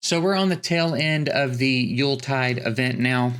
So we're on the tail end of the Yuletide event now.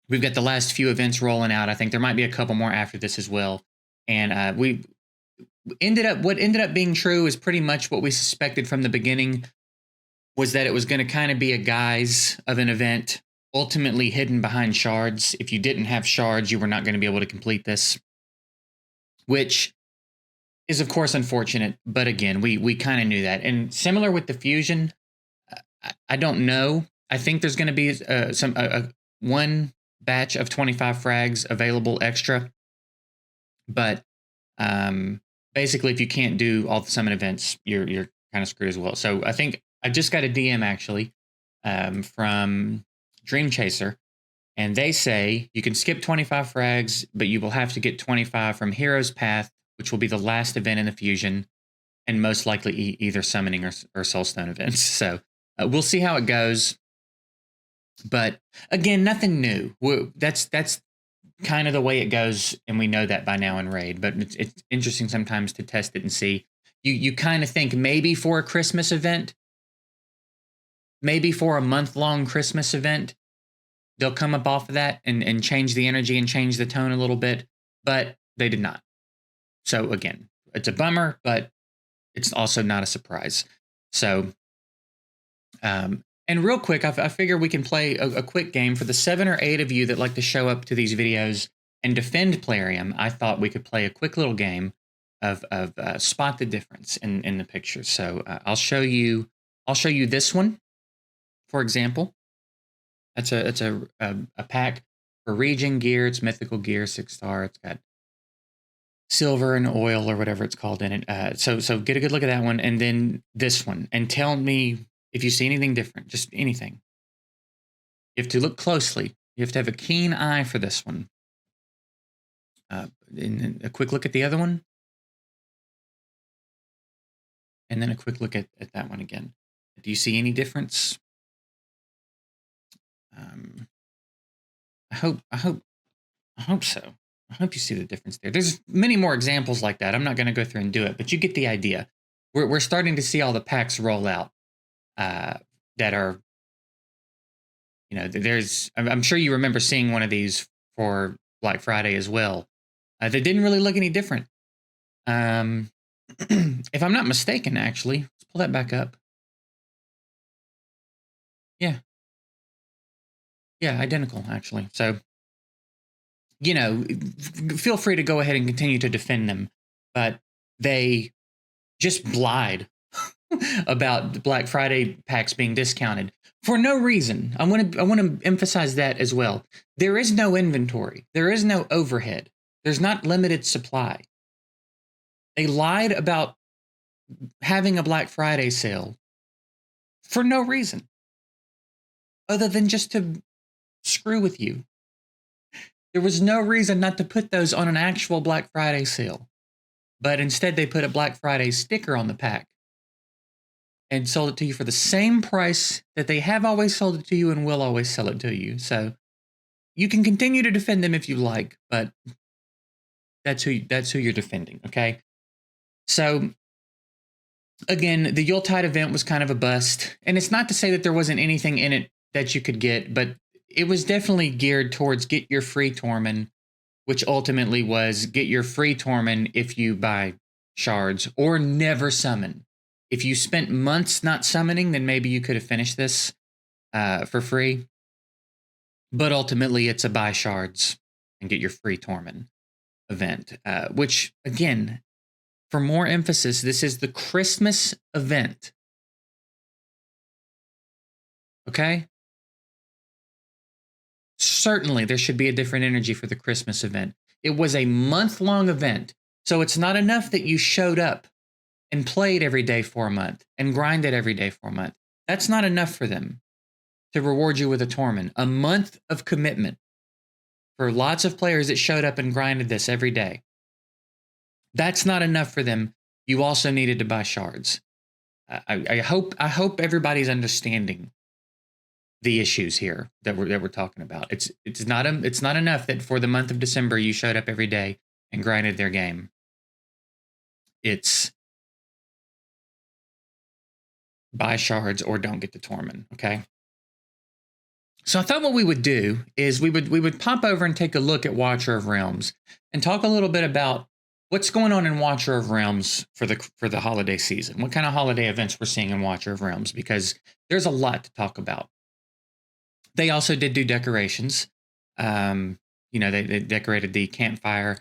We've got the last few events rolling out. I think there might be a couple more after this as well. And what ended up being true is pretty much what we suspected from the beginning, was that it was going to kind of be a guise of an event, ultimately hidden behind shards. If you didn't have shards, you were not going to be able to complete this, which is of course unfortunate. But again, we kind of knew that. And similar with the fusion, I don't know. I think there's going to be one batch of 25 frags available extra, but basically, if you can't do all the summon events, you're kind of screwed as well. So I think I just got a DM actually from Dream Chaser, and they say you can skip 25 frags, but you will have to get 25 from Hero's Path, which will be the last event in the fusion, and most likely either summoning or soulstone events. So we'll see how it goes. But again, nothing new. That's kind of the way it goes, and we know that by now in Raid. But it's interesting sometimes to test it and see. You kind of think maybe for a Christmas event, maybe for a month-long Christmas event, they'll come up off of that and change the energy and change the tone a little bit, but they did not. So again, it's a bummer, but it's also not a surprise. So, and real quick, I figure we can play a quick game for the 7 or 8 of you that like to show up to these videos and defend Plarium. I thought we could play a quick little game of spot the difference in the pictures. So I'll show you this one, for example. It's a pack for region gear. It's mythical gear, 6-star. It's got silver and oil or whatever it's called in it. So get a good look at that one, and then this one, and tell me if you see anything different, just anything. You have to look closely. You have to have a keen eye for this one. And a quick look at the other one. And then a quick look at that one again. Do you see any difference? I hope so. I hope you see the difference there. There's many more examples like that. I'm not going to go through and do it, but you get the idea. We're starting to see all the packs roll out that are, I'm sure you remember seeing one of these for Black Friday as well. That didn't really look any different. If I'm not mistaken, actually, let's pull that back up. Yeah, identical, actually. So, feel free to go ahead and continue to defend them, but they just lied about Black Friday packs being discounted for no reason. I want to emphasize that as well. There is no inventory. There is no overhead. There's not limited supply. They lied about having a Black Friday sale for no reason other than just to screw with you. There was no reason not to put those on an actual Black Friday sale, but instead they put a Black Friday sticker on the pack and sold it to you for the same price that they have always sold it to you and will always sell it to you. So you can continue to defend them if you like, but that's who you're defending, okay? So again, the Yuletide event was kind of a bust, and it's not to say that there wasn't anything in it that you could get, but it was definitely geared towards get your free Torment, which ultimately was get your free Torment if you buy shards, or never summon. If you spent months not summoning, then maybe you could have finished this for free. But ultimately, it's a buy shards and get your free Torment event, which, again, for more emphasis, this is the Christmas event. Okay? Certainly, there should be a different energy for the Christmas event. It was a month-long event, so it's not enough that you showed up and played every day for a month and grinded every day for a month. That's not enough for them to reward you with a Torment. A month of commitment for lots of players that showed up and grinded this every day. That's not enough for them. You also needed to buy shards. I hope everybody's understanding the issues here that we're talking about. It's not enough that for the month of December you showed up every day and grinded their game. It's buy shards, or don't get the Torment. Okay. So I thought what we would do is we would pop over and take a look at Watcher of Realms and talk a little bit about what's going on in Watcher of Realms for the holiday season. What kind of holiday events we're seeing in Watcher of Realms, because there's a lot to talk about. They also did do decorations. They decorated the campfire.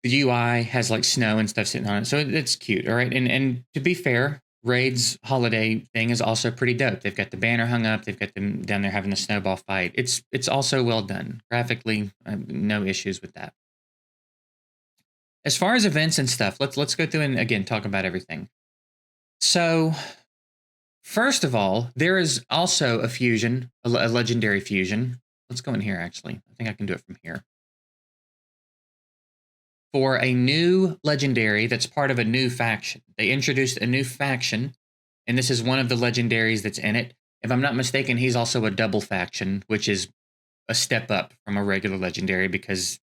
The UI has like snow and stuff sitting on it, so it's cute. All right, and to be fair, Raid's holiday thing is also pretty dope. They've got the banner hung up. They've got them down there having the snowball fight. It's also well done graphically. No issues with that. As far as events and stuff, let's go through and again talk about everything. So, first of all, there is also a fusion, a legendary fusion. Let's go in here. Actually, I think I can do it from here. For a new legendary that's part of a new faction. They introduced a new faction, and this is one of the legendaries that's in it. If I'm not mistaken, he's also a double faction, which is a step up from a regular legendary because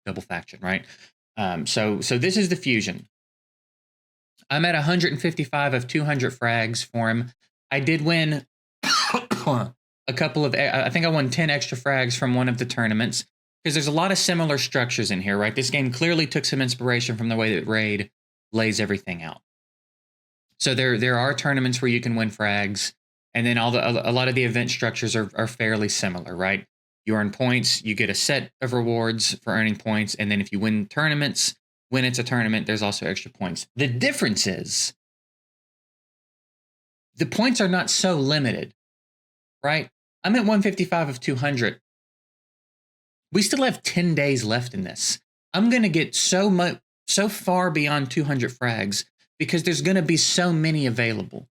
double faction, right? So this is the fusion. I'm at 155 of 200 frags for him. I did win a couple of, I think I won 10 extra frags from one of the tournaments, because there's a lot of similar structures in here, right? This game clearly took some inspiration from the way that Raid lays everything out. So there are tournaments where you can win frags, and then a lot of the event structures are fairly similar, right? You earn points, you get a set of rewards for earning points, and then if you win tournaments, when it's a tournament, there's also extra points. The difference is the points are not so limited, right? I'm at 155 of 200. We still have 10 days left in this. I'm going to get so far beyond 200 frags because there's going to be so many available.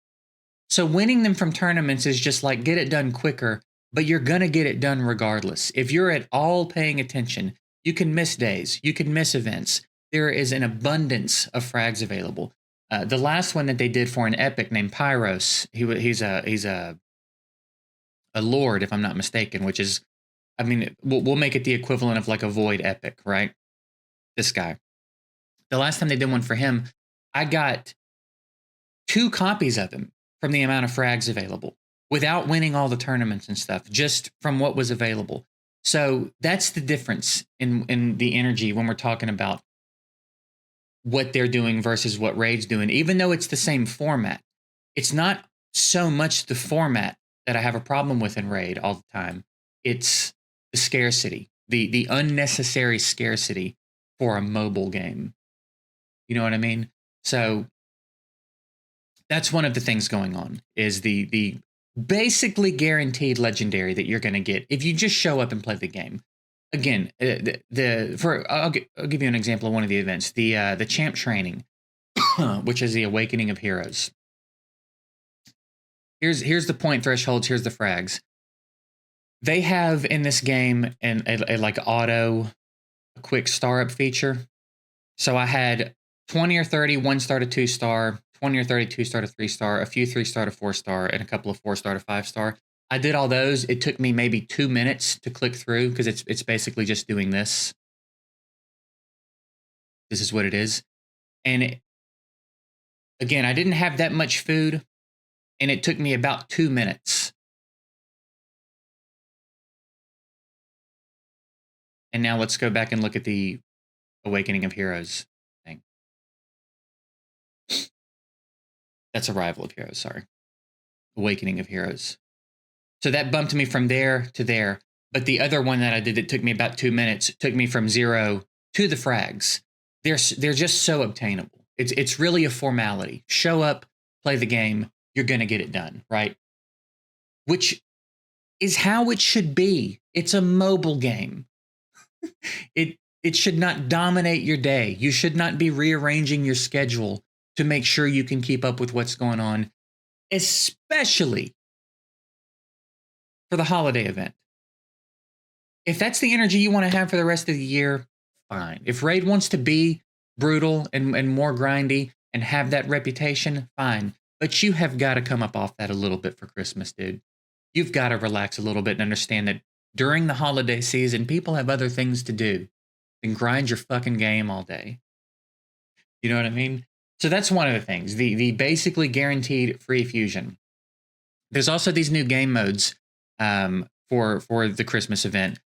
So winning them from tournaments is just like get it done quicker, but you're going to get it done regardless. If you're at all paying attention, you can miss days, you can miss events. There is an abundance of frags available. The last one that they did for an epic named Pyros, he's a lord, if I'm not mistaken, which is, I mean, we'll make it the equivalent of like a void epic, right? This guy. The last time they did one for him, I got 2 copies of him from the amount of frags available without winning all the tournaments and stuff, just from what was available. So that's the difference in the energy when we're talking about what they're doing versus what Raid's doing. Even though it's the same format, it's not so much the format that I have a problem with in Raid all the time. It's the scarcity, the unnecessary scarcity for a mobile game. You know what I mean? So that's one of the things going on, is the basically guaranteed legendary that you're going to get if you just show up and play the game. Again, I'll give you an example of one of the events, the champ training, which is the Awakening of Heroes. Here's the point thresholds. Here's the frags. They have in this game a like auto quick star up feature. So I had 20 or 30 1-star to 2-star, 20 or 30 2-star to 3-star, a few 3-star to 4-star, and a couple of 4-star to 5-star. I did all those. It took me maybe 2 minutes to click through because it's basically just doing this. This is what it is. And again, I didn't have that much food, and it took me about 2 minutes. And now let's go back and look at the Awakening of Heroes thing. That's Arrival of Heroes, sorry. Awakening of Heroes. So that bumped me from there to there. But the other one that I did that took me about 2 minutes took me from 0 to the frags. They're just so obtainable. It's really a formality. Show up, play the game, you're going to get it done, right? Which is how it should be. It's a mobile game. It should not dominate your day. You should not be rearranging your schedule to make sure you can keep up with what's going on, especially for the holiday event. If that's the energy you want to have for the rest of the year, fine. If Raid wants to be brutal and more grindy and have that reputation, fine. But you have got to come up off that a little bit for Christmas, dude. You've got to relax a little bit and understand that during the holiday season, people have other things to do than grind your fucking game all day. You know what I mean? So that's one of the things. The basically guaranteed free fusion. There's also these new game modes for the Christmas event.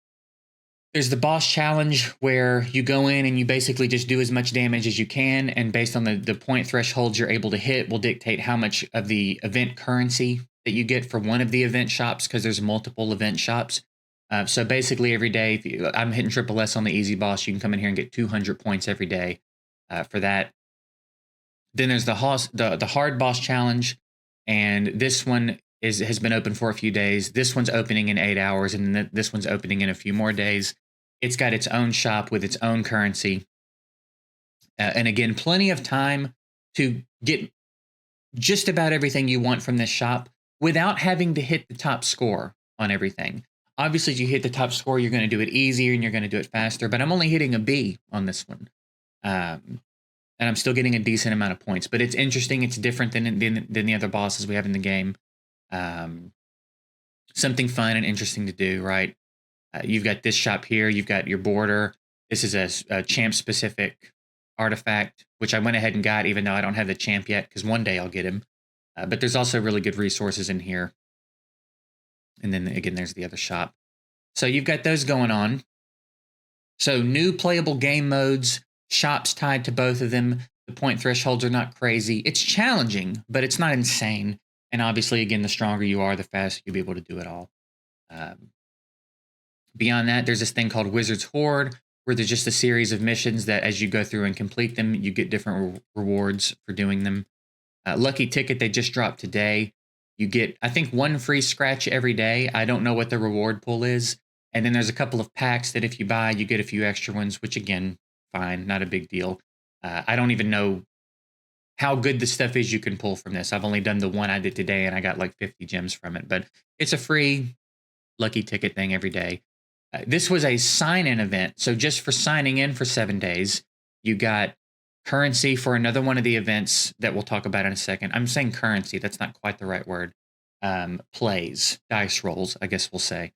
There's the boss challenge where you go in and you basically just do as much damage as you can, and based on the point thresholds you're able to hit will dictate how much of the event currency that you get for one of the event shops, because there's multiple event shops. So basically every day, I'm hitting triple S on the easy boss, you can come in here and get 200 points every day for that. Then there's the hard boss challenge, and this one has been open for a few days. This one's opening in 8 hours, and this one's opening in a few more days. It's got its own shop with its own currency, and again, plenty of time to get just about everything you want from this shop without having to hit the top score on everything. Obviously, if you hit the top score, you're going to do it easier and you're going to do it faster. But I'm only hitting a B on this one. And I'm still getting a decent amount of points. But it's interesting. It's different than the other bosses we have in the game. Something fun and interesting to do, right? You've got this shop here. You've got your border. This is a champ-specific artifact, which I went ahead and got, even though I don't have the champ yet, because one day I'll get him. But there's also really good resources in here. And then, again, there's the other shop. So you've got those going on. So new playable game modes, shops tied to both of them. The point thresholds are not crazy. It's challenging, but it's not insane. And obviously, again, the stronger you are, the faster you'll be able to do it all. Beyond that, there's this thing called Wizard's Hoard, where there's just a series of missions that as you go through and complete them, you get different rewards for doing them. Lucky Ticket, they just dropped today. You get, I think, one free scratch every day. I don't know what the reward pool is. And then there's a couple of packs that if you buy, you get a few extra ones, which again, fine, not a big deal. I don't even know how good the stuff is you can pull from this. I've only done the one I did today and I got like 50 gems from it, but it's a free Lucky Ticket thing every day. This was a sign-in event. So just for signing in for 7 days, you got currency for another one of the events that we'll talk about in a second. I'm saying currency. That's not quite the right word. Plays, dice rolls, I guess we'll say.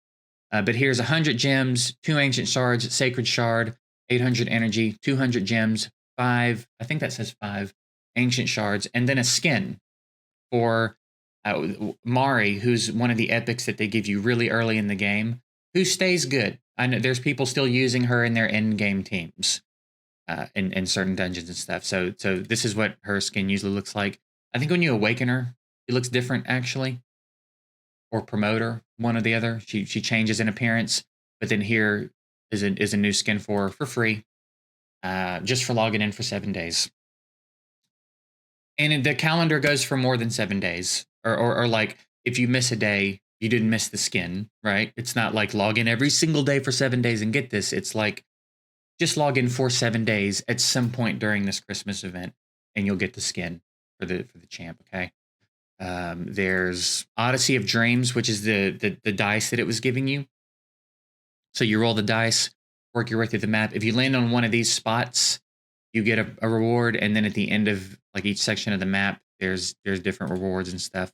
But here's 100 gems, 2 ancient shards, sacred shard, 800 energy, 200 gems, 5, I think that says 5 ancient shards, and then a skin for Mari, who's one of the epics that they give you really early in the game, who stays good. I know there's people still using her in their end game teams in certain dungeons and stuff. So this is what her skin usually looks like. I think when you awaken her, it looks different actually, or promote her, one or the other. She changes in appearance, but then here is a new skin for free, just for logging in for 7 days. And the calendar goes for more than 7 days, or like if you miss a day, you didn't miss the skin, right? It's not like log in every single day for 7 days and get this. It's like just log in for 7 days at some point during this Christmas event, and you'll get the skin for the champ. Okay. There's Odyssey of Dreams, which is the dice that it was giving you. So you roll the dice, work your way through the map. If you land on one of these spots, you get a reward, and then at the end of like each section of the map, there's different rewards and stuff.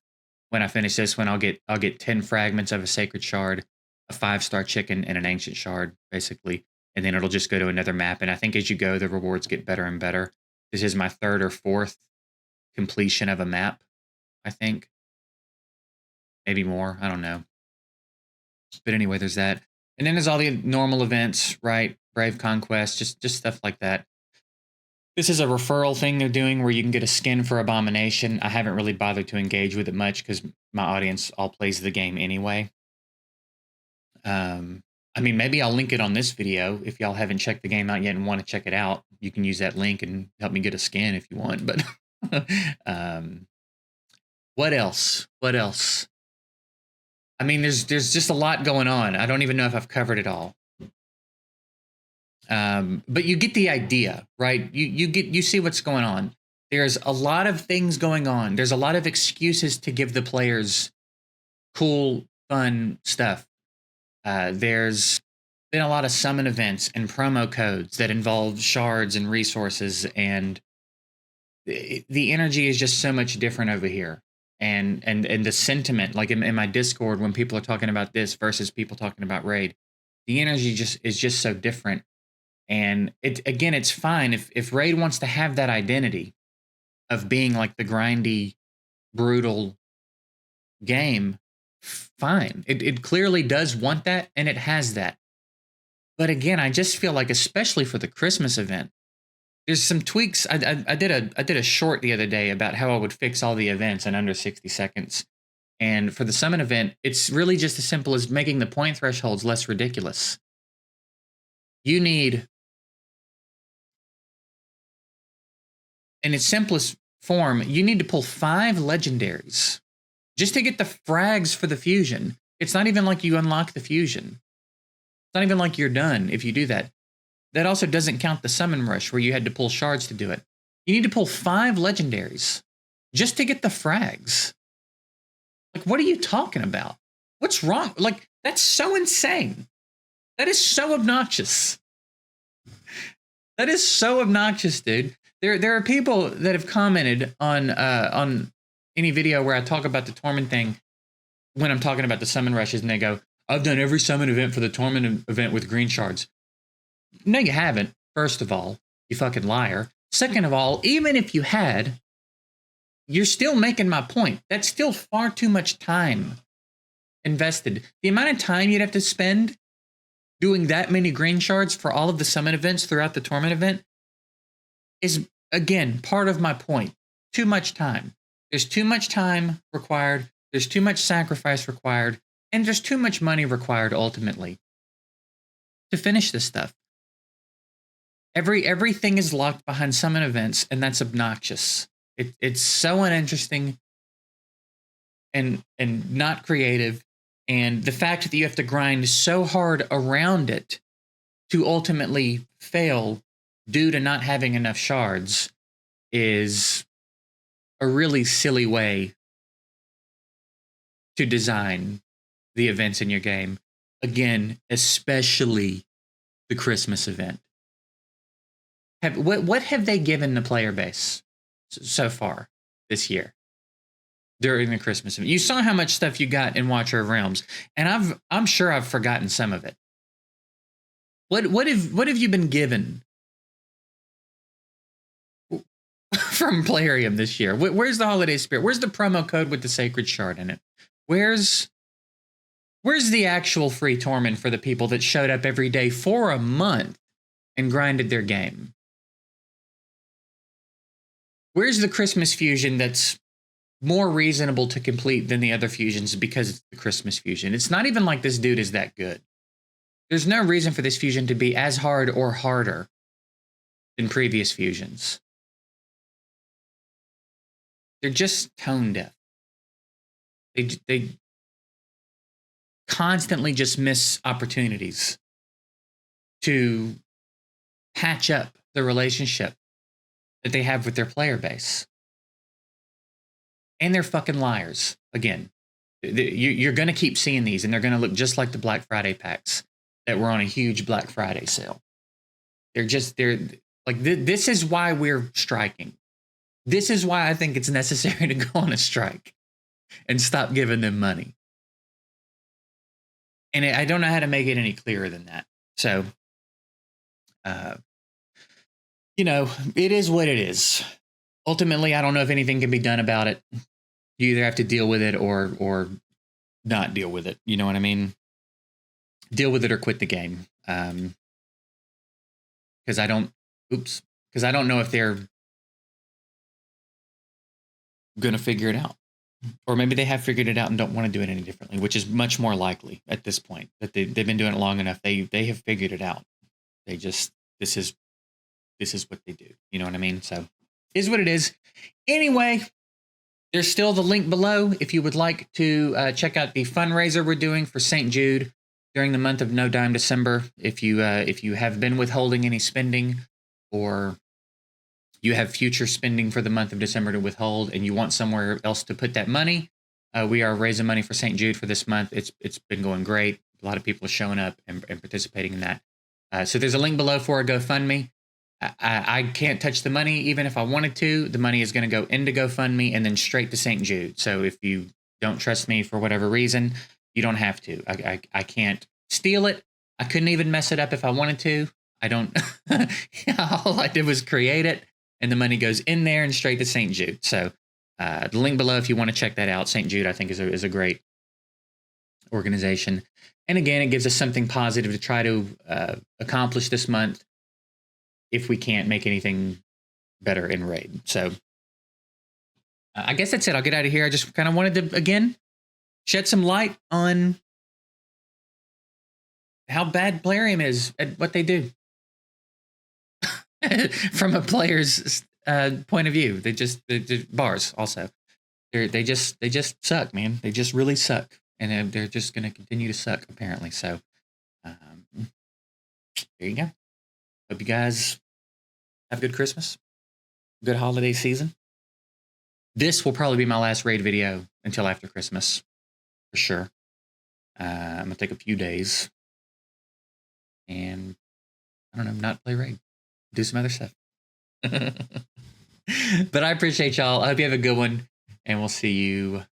When I finish this one, I'll get 10 fragments of a sacred shard, a 5-star chicken, and an ancient shard, basically. And then it'll just go to another map. And I think as you go, the rewards get better and better. This is my 3rd or 4th completion of a map, I think. Maybe more. I don't know. But anyway, there's that. And then there's all the normal events, right? Brave Conquest, just stuff like that. This is a referral thing they're doing where you can get a skin for Abomination. I haven't really bothered to engage with it much because my audience all plays the game anyway. I mean, maybe I'll link it on this video. If y'all haven't checked the game out yet and want to check it out, you can use that link and help me get a skin if you want. But what else? What else? I mean, there's just a lot going on. I don't even know if I've covered it all. But you get the idea, right? You see what's going on. There's a lot of things going on. There's a lot of excuses to give the players cool, fun stuff. There's been a lot of summon events and promo codes that involve shards and resources, and the energy is just so much different over here. And the sentiment, like in my Discord, when people are talking about this versus people talking about Raid, the energy is just so different. And it's fine if Raid wants to have that identity. of being like the grindy, brutal game, fine. It clearly does want that, and it has that. But again, I just feel like, especially for the Christmas event, there's some tweaks. I did a short the other day about how I would fix all the events in under 60 seconds. And for the summon event, it's really just as simple as making the point thresholds less ridiculous. You need, in its simplest form, you need to pull 5 legendaries just to get the frags for the fusion. It's not even like you unlock the fusion. It's not even like you're done if you do that. That also doesn't count the summon rush where you had to pull shards to do it. You need to pull 5 legendaries just to get the frags. Like, what are you talking about? What's wrong? Like, that's so insane. That is so obnoxious. That is so obnoxious, dude. There are people that have commented on any video where I talk about the Torment thing when I'm talking about the summon rushes, and they go, I've done every summon event for the Torment event with green shards. No, you haven't, first of all, you fucking liar. Second of all, even if you had, you're still making my point. That's still far too much time invested. The amount of time you'd have to spend doing that many green shards for all of the summon events throughout the Torment event is, again, part of my point. Too much time. There's too much time required. There's too much sacrifice required. And there's too much money required, ultimately, to finish this stuff. Everything is locked behind summon events, and that's obnoxious. It's so uninteresting and not creative. And the fact that you have to grind so hard around it to ultimately fail due to not having enough shards is a really silly way to design the events in your game. Again, especially the Christmas event. What have they given the player base so far this year during the Christmas event? You saw how much stuff you got in Watcher of Realms, and I'm sure I've forgotten some of it. What have you been given from Plarium this year? Where's the holiday spirit? Where's the promo code with the sacred shard in it? Where's the actual free torment for the people that showed up every day for a month and grinded their game? Where's the Christmas fusion that's more reasonable to complete than the other fusions because it's the Christmas fusion? It's not even like this dude is that good. There's no reason for this fusion to be as hard or harder than previous fusions. They're just tone deaf. They constantly just miss opportunities to patch up the relationship that they have with their player base. And they're fucking liars. Again, you're going to keep seeing these, and they're going to look just like the Black Friday packs that were on a huge Black Friday sale. They're like, this is why we're striking. This is why I think it's necessary to go on a strike and stop giving them money. And I don't know how to make it any clearer than that. So, it is what it is. Ultimately, I don't know if anything can be done about it. You either have to deal with it or not deal with it. You know what I mean? Deal with it or quit the game. Because I don't know if they're going to figure it out. Or maybe they have figured it out and don't want to do it any differently, which is much more likely at this point. That they've been doing it long enough. They have figured it out. They just, this is what they do. You know what I mean? So, is what it is. Anyway, there's still the link below if you would like to check out the fundraiser we're doing for St. Jude during the month of No Dime December. If you have been withholding any spending, or you have future spending for the month of December to withhold and you want somewhere else to put that money, we are raising money for St. Jude for this month. It's been going great. A lot of people are showing up and participating in that. So there's a link below for a GoFundMe. I can't touch the money even if I wanted to. The money is going to go into GoFundMe and then straight to St. Jude. So if you don't trust me for whatever reason, you don't have to. I can't steal it. I couldn't even mess it up if I wanted to. I don't. All I did was create it. and the money goes in there and straight to St. Jude. So the link below if you want to check that out. St. Jude, I think, is a great organization. And again, it gives us something positive to try to accomplish this month if we can't make anything better in raid. So I guess that's it. I'll get out of here. I just kind of wanted to, again, shed some light on how bad Plarium is at what they do from a player's point of view. They bars also. They just suck, man. They just really suck, and they're just going to continue to suck apparently. So there you go. Hope you guys have a good Christmas, good holiday season. This will probably be my last raid video until after Christmas, for sure. I'm gonna take a few days and I don't know, not play raid, do some other stuff. But I appreciate y'all. I hope you have a good one, and we'll see you